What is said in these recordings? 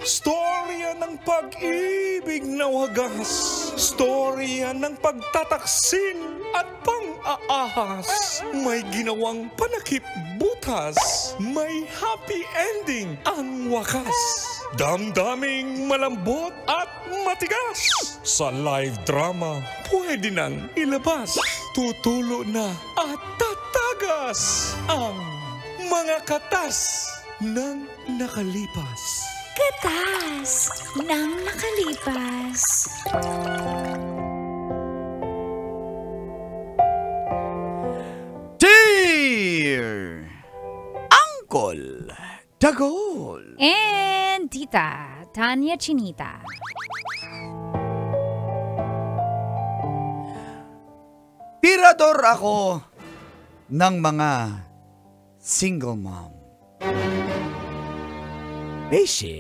Storya ng pag-ibig na wagas. Storya ng pagtataksin at pang-aahas. May ginawang panakip butas. May happy ending ang wakas. Damdaming malambot at matigas. Sa live drama, pwede nang ilabas. Tutulo na at tatagas ang mga katas ng nakalipas. Katas ng nakalipas. Dear Uncle Dagol And Tita Tanya Chinita. Tirador ako ng mga single mom. Basic.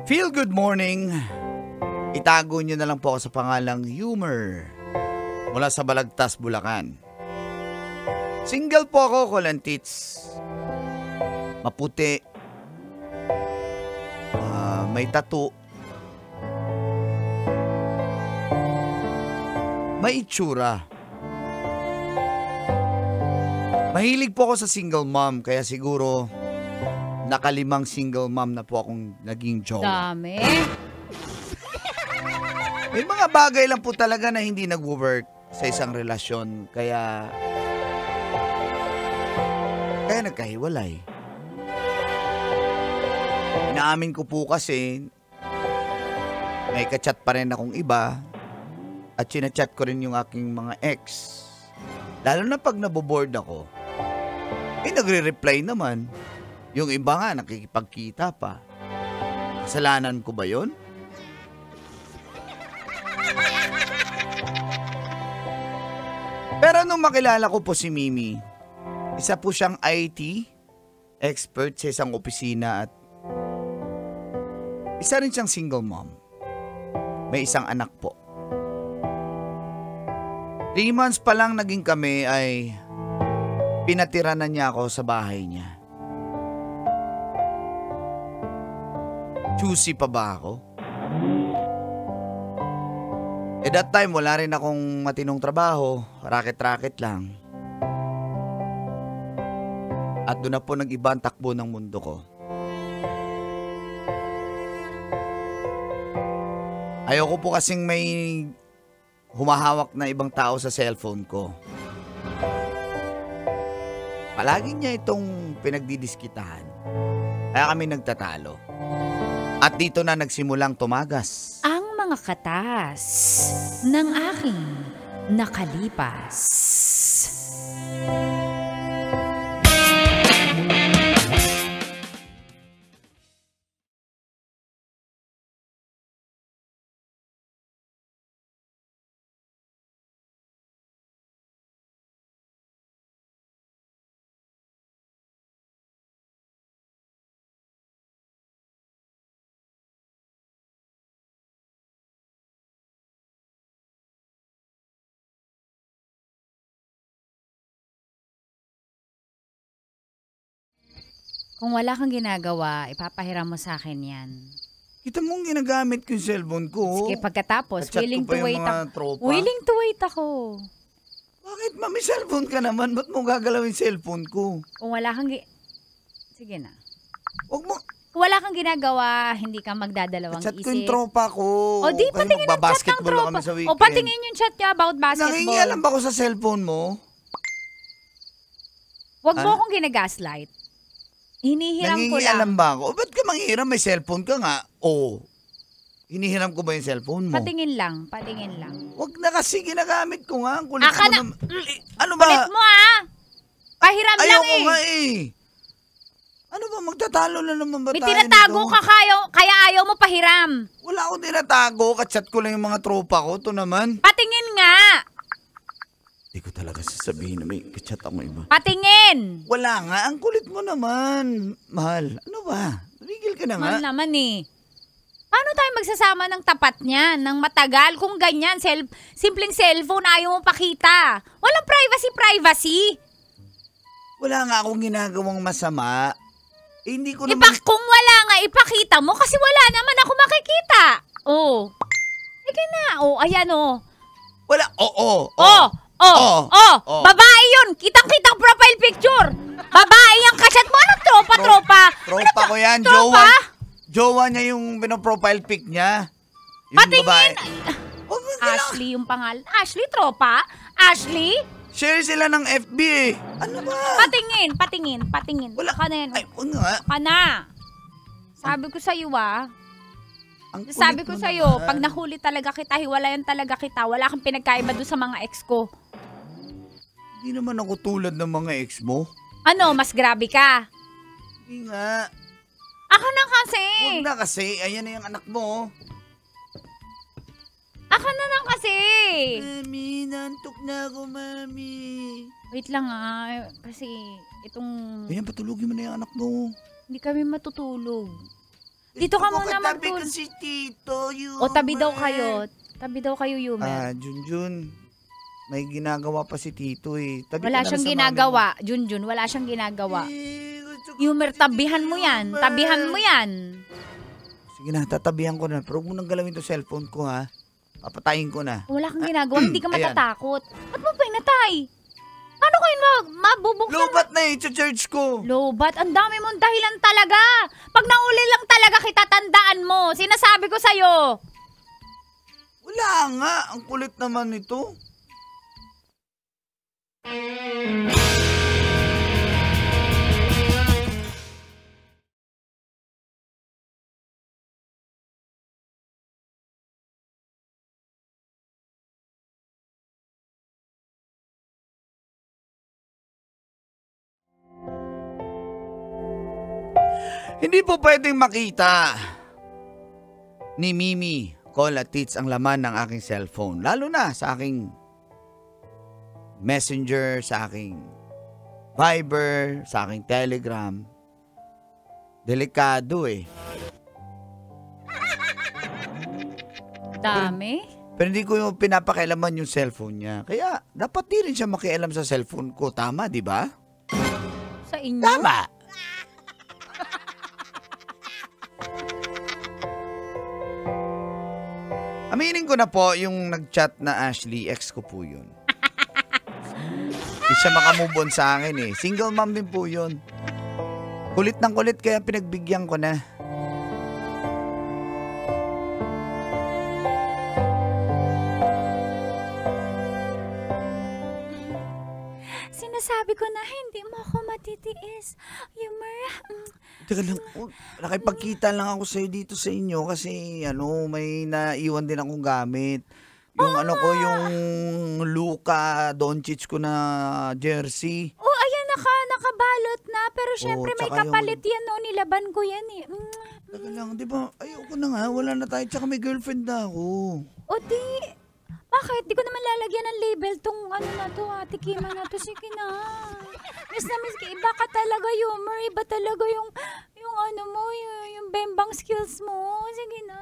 Feel good morning. Itago nyo na lang po ako sa pangalang Humor mula sa Balagtas, Bulacan. Single po ako, Kulantits. Maputi. May tattoo. May itsura. Mahilig po ako sa single mom, kaya siguro nakalimang single mom na po akong naging jowa. Dami. May mga bagay lang po talaga na hindi nag-work sa isang relasyon, kaya nagkahiwalay. Inaamin ko po kasi may kachat pa rin akong iba at sinachat ko rin yung aking mga ex. Lalo na pag naboboard ako, nagre-reply naman. Yung iba nga nakikipagkita pa. Kasalanan ko ba yun? Pero nung makilala ko po si Mimi, isa po siyang IT expert sa isang opisina at isa rin siyang single mom. May isang anak po. 3 months pa lang naging kami ay pinatira na niya ako sa bahay niya. Choosy pa ba ako? At that time, wala rin akong matinong trabaho. Raket-raket lang. At doon na po nag-iba ang takbo ng mundo ko. Ayoko po kasing may humahawak na ibang tao sa cellphone ko. Palagi niya itong pinagdidiskitahan. Kaya kami nagtatalo. At dito na nagsimulang tumagas Ang mga katas ng aking nakalipas. Kung wala kang ginagawa, ipapahiram mo sa akin yan. Kita mong ginagamit ko yung cellphone ko. Sige, pagkatapos, Kachat willing ko pa to yung wait mga ako. tropa. Willing to wait ako. Bakit may cellphone ka naman? Ba't mo gagalawin cellphone ko? Kung wala kang sige na. Huwag mo. Kung wala kang ginagawa, hindi ka magdadalawang Chat isip. ko yung tropa ko. O di, Kasi patingin yung chat ng magbabasketball tropa. kami sa weekend. O patingin yung chat niya about basketball. Nangingialam ba ako sa cellphone mo? Huwag mo akong ginagaslight. Hinihiram ko lang. Nangingialam ba ako? O ba't ka manghiram? May cellphone ka nga. O, hinihiram ko ba yung cellphone mo? Patingin lang, patingin lang. Huwag na kasi ginagamit ko nga. Ang kulit Aka mo na, naman. Ano ba? kulit mo Pahiram lang Ayoko nga eh. Ano ba? Magtatalo na naman ba May tayo tinatago nito? ka kaya ayaw mo pahiram. Wala akong tinatago. Kachat ko lang yung mga tropa ko. Ito naman. Patingin nga. Hindi ko talaga sasabihin na may kachat ako iba. Patingin. Wala nga. Ang kulit mo naman. Mahal. Ano ba? Tigil ka na nga. Mahal naman eh. Paano tayo magsasama ng tapat niyan, ng matagal? Kung ganyan, simpleng cellphone, ayaw mo pakita. Walang privacy. Wala nga akong ginagawang masama. Eh, hindi ko naman... Kung wala nga, ipakita mo kasi wala naman ako makikita. Oh. Ika na. Oh, ayan oh. Wala, oo. Oh. Babae yun. Kitang-kitang profile picture. Babae yung kasyat mo. Anong tropa? Tropa ko yan, tropa? Jowa niya yung pinoprofile pic niya. Yung Patingin. babae. Huwag mo sila. Ashley yung pangalan. Ashley, tropa? Ashley? Share sila ng FB eh. Ano ba? Patingin. Wala. Baka na yan. Ay, huwag nga. Baka na. Sabi ko sa'yo Ang kulit Sabi ko mo sa'yo, naman. pag nahuli talaga kita, hiwalayan talaga kita, wala kang pinagkaiba doon sa mga ex ko. Hindi naman ako tulad ng mga ex mo. Ano, mas grabe ka? Hindi nga. Ako na kasi. Huwag na kasi. Ayan na yung anak mo. Ako na lang kasi. Mami, nantok na ako, mami. Wait lang kasi itong Ayan, patulugin mo na yung anak mo. hindi kami matutulog. Dito ka muna Katabi magtulog. kasi tito, Yumer. O tabi daw kayo. Tabi daw kayo, Yumer. Junjun. May ginagawa pa si tito eh. Tabi Wala ka na siyang sa ginagawa. Junjun, wala siyang ginagawa. mami mo. Gusto ko Yumer, si tabihan Tito mo yan. Yumer. Tabihan mo yan. Sige na, tatabihan ko na. Pero huwag mo nang galawin to cellphone ko ha. Papatayin ko na. Wala kang ginagawa. Hindi ka Ayan. matatakot. Ba't mo pinatay? Paano kayo mabubuksan? Lobat na eh, charge ko. Lobat, ang dami mong dahilan talaga. Pag nauli lang talaga kita, tandaan mo. Sinasabi ko sa'yo. Wala nga, ang kulit naman nito. Hindi po pwedeng makita ni Mimi, call at teats ang laman ng aking cellphone. Lalo na sa aking messenger, sa aking Viber, sa aking Telegram. Delikado eh. Dami? Pero hindi ko yung pinapakialaman yung cellphone niya. Kaya dapat di rin siya makialam sa cellphone ko. Tama, di ba? Sa inyo? Tama! Aminin ko na po yung nag-chat na Ashley, ex ko po yun. Hindi siya makamove on sa akin eh. Single mom din po yun. Kulit ng kulit kaya pinagbigyan ko na. Sinasabi ko na hindi mo ako matitiis. Yumer. Teka lang, nakipagkita lang ako sa'yo dito sa inyo kasi may naiwan din akong gamit. Yung yung Luka Doncic ko na jersey. Oh, ayan nakabalot na. Pero syempre may tsaka kapalit yan. No? Nilaban ko yan eh. Teka lang, di ba? Ayoko na nga, wala na tayo. Tsaka may girlfriend na ako. O di, bakit? Di ko naman lalagyan ng label tong na to, tikima na to. Sige na. Miss na miss ka. Iba ka talaga, Yumer. Iba talaga yung yung bembang skills mo. Sige na.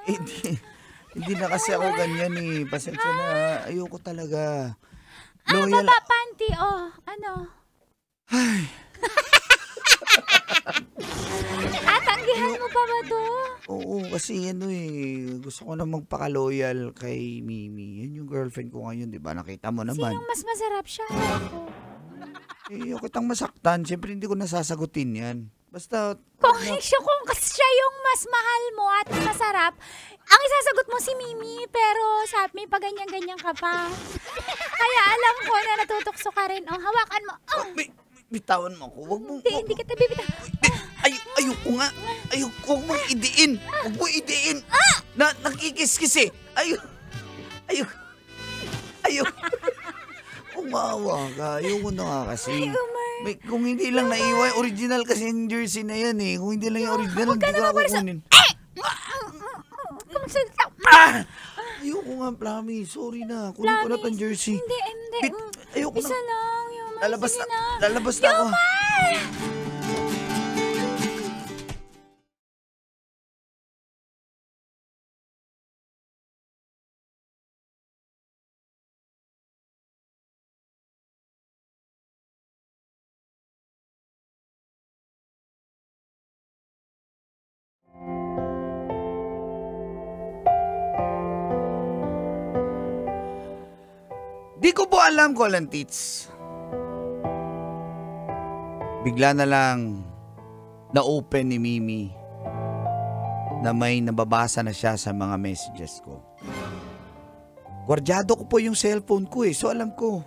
Hindi na kasi ako ganyan eh. Pasensya na, ayoko talaga. Baba panty. Oh, ano? Ay, Tatanggihan mo pa ba to? oo, kasi gusto ko na magpaka-loyal kay Mimi. Yan yung girlfriend ko ngayon, di ba? Nakita mo naman. Sinong mas masarap siya? Ako. Ayoko kitang masaktan. Siyempre hindi ko nasasagutin yan. Basta, Kung siya yung mas mahal mo at masarap, ang isasagot mo si Mimi, pero sabi pa ganyan-ganyan ka pa. Kaya alam ko na natutokso ka rin. Oh, hawakan mo. Oh, bitawan mo ako. hindi kita bibitaw. Ayoko nga. Huwag mong idiin. Huwag mong idiin. Nakikis-kis eh. Ayoko. Umawa ka. Ayoko na nga kasi. Kung hindi lang naiwan, original kasi yung jersey na yan eh. Kung hindi lang yung original, hindi ko ako kunin. Ayoko nga, promise. Sorry na. Kunin ko na tong jersey. Hindi. Ayoko na. Isa lang, Yumer. Lalabas na ako. Yumer! Di ko po alam, Kolantits. Bigla na lang na-open ni Mimi na may nababasa na siya sa mga messages ko. Gwardyado ko po yung cellphone ko so alam ko,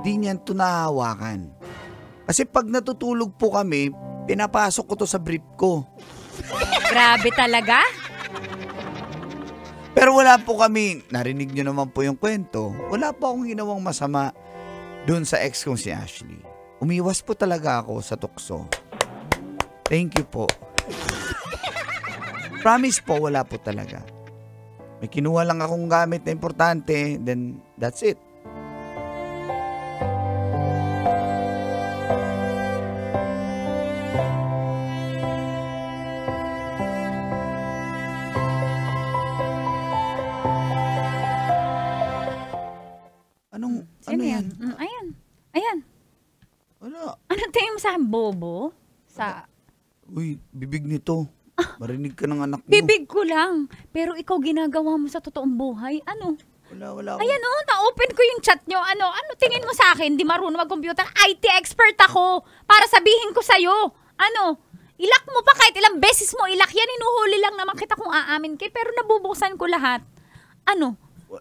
hindi niyan ito nahawakan. Kasi pag natutulog po kami, pinapasok ko to sa brief ko. Grabe talaga? Pero wala po kami, narinig nyo naman po yung kwento, wala po akong ginawang masama dun sa ex kong si Ashley. Umiwas po talaga ako sa tukso. Thank you po. Promise po, wala po talaga. May kinuha lang akong gamit na importante, then that's it. Ano yan? Ayan. Wala. Ano tingin mo sa akin, bobo? Uy, bibig nito. Marinig ka ng anak mo. Bibig ko lang. Pero ikaw ginagawa mo sa totoong buhay. Ano? Wala. Ayan na-open ko yung chat nyo. Ano tingin mo sa akin? Di marunong mag-computer. IT expert ako. Para sabihin ko sa'yo. Ilak mo pa kahit ilang beses mo ilak yan. Inuhuli lang naman kita kung aamin kay. Pero nabubuksan ko lahat.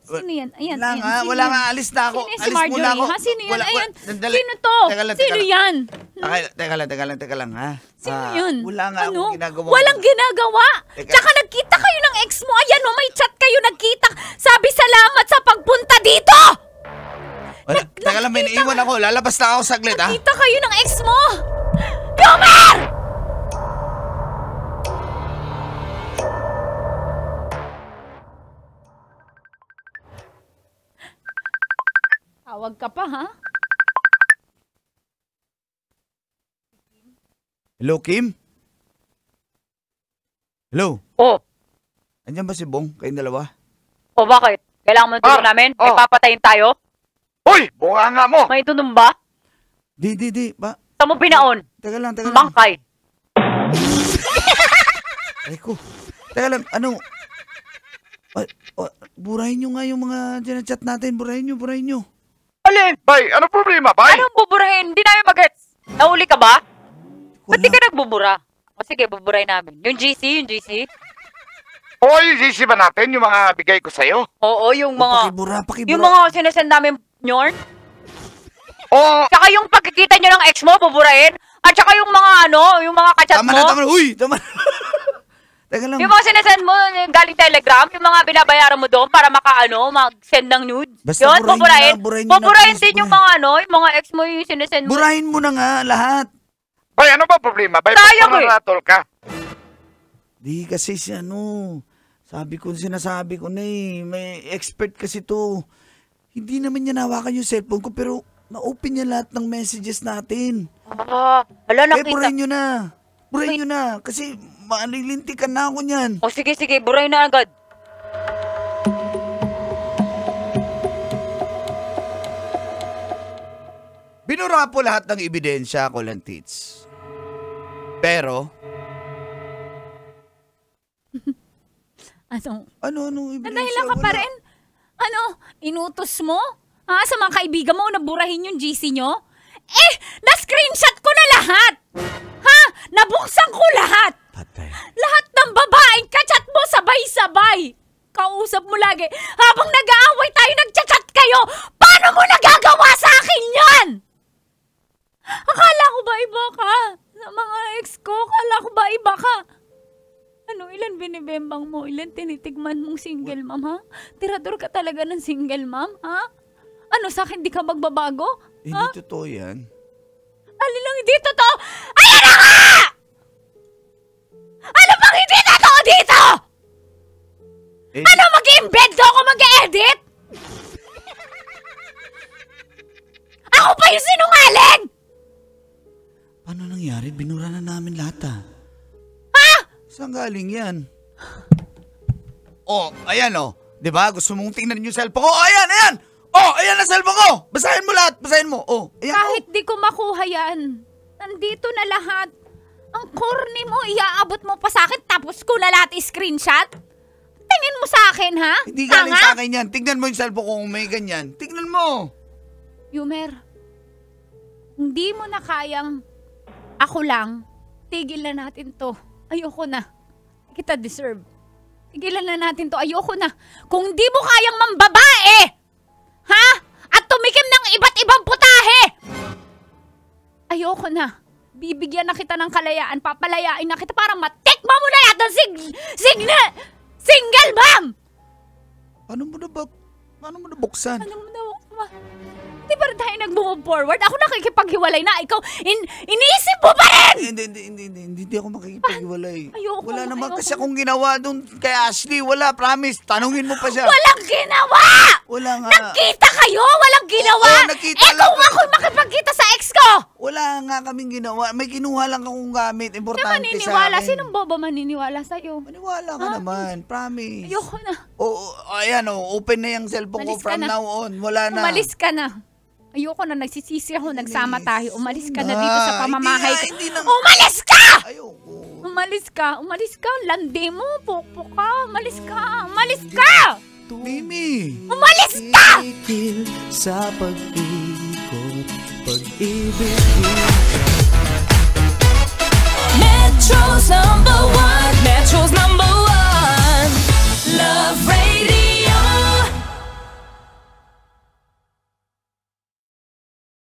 Sino yan? Ayan. Wala nga. Alis na ako. Sino Alis muna ako. Sino yan? Ayan. Sandali. Sino to? Sino yan? Teka lang ha. Sino yun? Wala nga akong ginagawa. Walang ginagawa. Tsaka nagkita kayo ng ex mo. Ayan may chat kayo nagkita. Sabi salamat sa pagpunta dito. Teka lang, may naiwan ako. Lalabas na ako saglit ha. Nagkita kayo ng ex mo. Yomer! Tawag ka pa, ha? Hello, Kim? Hello? Oh. Andiyan ba si Bong? Kayong dalawa? O bakit? Kailangan mo ng tulong namin? May papatayin tayo? Hoy! Bunga nga mo! May tulong ba? Di. Ba? Saan mo pinaon? Teka lang. Bangkay. Ay ko. Teka lang, burahin nyo nga yung mga chat natin. Burahin nyo. Alin? Bay, ano problema, bay? Anong buburahin? Hindi namin mag-gets. Nahuli ka ba? Ba't di ka nagbubura? O sige, buburahin namin. Yung GC? Oo, yung GC ba natin? Yung mga bigay ko sa'yo? Oo, yung mga... Pakibura. Yung mga sinasend namin nyorn? Oo. Tsaka yung pagkikita nyo ng ex mo, buburahin? At tsaka yung mga yung mga kachat mo? Tama na. Uy, tama na. Teka lang. Yung mga sinasend mo galing Telegram, yung mga binabayaran mo doon para mag-send ng nude. Basta yun, buburahin. Buburahin din yung mga yung mga ex mo yung sinasend mo. Burahin mo na nga lahat. Bay, ano ba problema? Bay, Sayang ratol ka. Di kasi sinasabi ko na may expert kasi to. Hindi naman niya nawakan yung cellphone ko pero na-open niya lahat ng messages natin. Hala, nakita. Burahin nyo na. Kasi maalilintikan na ako niyan. O sige, burahin na agad. Binura po lahat ng ebidensya, Kolantits. Pero, Anong ebidensya? Nadahilan ka pa rin? Inutos mo? Sa mga kaibigan mo, naburahin yung GC nyo? Na-screenshot ko na lahat! Nabuksan ko lahat! Patay. Lahat ng babaeng kachat mo sabay-sabay! Kausap mo lagi, habang nag-aaway tayo, nagchat-chat kayo! Paano mo nagagawa sa akin yan? Akala ko ba iba ka? Sa mga ex ko, akala ko ba iba ka? Ilan binibembang mo? Ilan tinitigman mong single mom, ha? Tirador ka talaga ng single mom, ha? Sa akin di ka magbabago? Hindi totoo yan. Alin lang hindi totoo? Ayan na nga! Ano bang hindi totoo dito? Mag-i-embed ako mag-i-edit? Ako pa yung sinungaling! Paano nangyari? Binura na namin lahat Saan galing yan? Ayan Diba? Gusto mong tingnan yung cellphone ko? Ayan! Ayan na cellphone ko! Basahin mo lahat! Basahin mo! Ayan, Kahit di ko makuha yan, nandito na lahat. Ang corny mo, iaabot mo pa sa akin tapos ko na lahat i-screenshot? tingin mo sa akin, ha? Hindi galing Tanga? sa akin yan. Tignan mo yung cellphone ko kung may ganyan. Tignan mo. Yumer, hindi mo na kayang ako lang, tigil na natin to. Ayoko na. Hindi kita deserve. Tigilan na natin to. Ayoko na. Kung di mo kayang mambabae, ha? At tumikim ng iba't ibang putahe, ayoko na. Bibigyan na kita ng kalayaan. Papalayain na kita para matikma mo na yata single mom! Paano mo na buksan? Ano mo na? Di ba rin tayo nag-move forward? Ako nakikipaghiwalay na. Ikaw, iniisip mo pa rin! Hindi ako makikipaghiwalay. Ayoko, Wala naman ayoko. kasi akong ginawa doon kay Ashley. Wala, promise. Tanungin mo pa siya. Walang ginawa! Wala nga. Nagkita kayo? Walang ginawa? Oo, nagkita lang. Kung ako'y makipagkita sa ex ko! Wala nga kaming ginawa. May kinuha lang akong gamit. Di Importante sa maniniwala. akin. Sinong bobo maniniwala sa'yo? Maniwala ka naman. Promise. Ayoko na. Ayan open na yung cellphone ko Umalis ka from na. now on. Wala na. Umalis ka na. Ayoko na. Nagsisisi ako. Nagsama tayo. Umalis ka na Na, dito sa pamamahay ko. hindi na. Umalis ka! Ayoko. Umalis ka. Umalis ka. Landi mo. Pukpuk ka. Umalis ka. Umalis ka! Mimi. Umalis ka! Tigil sa pag-ikot, pag-ibig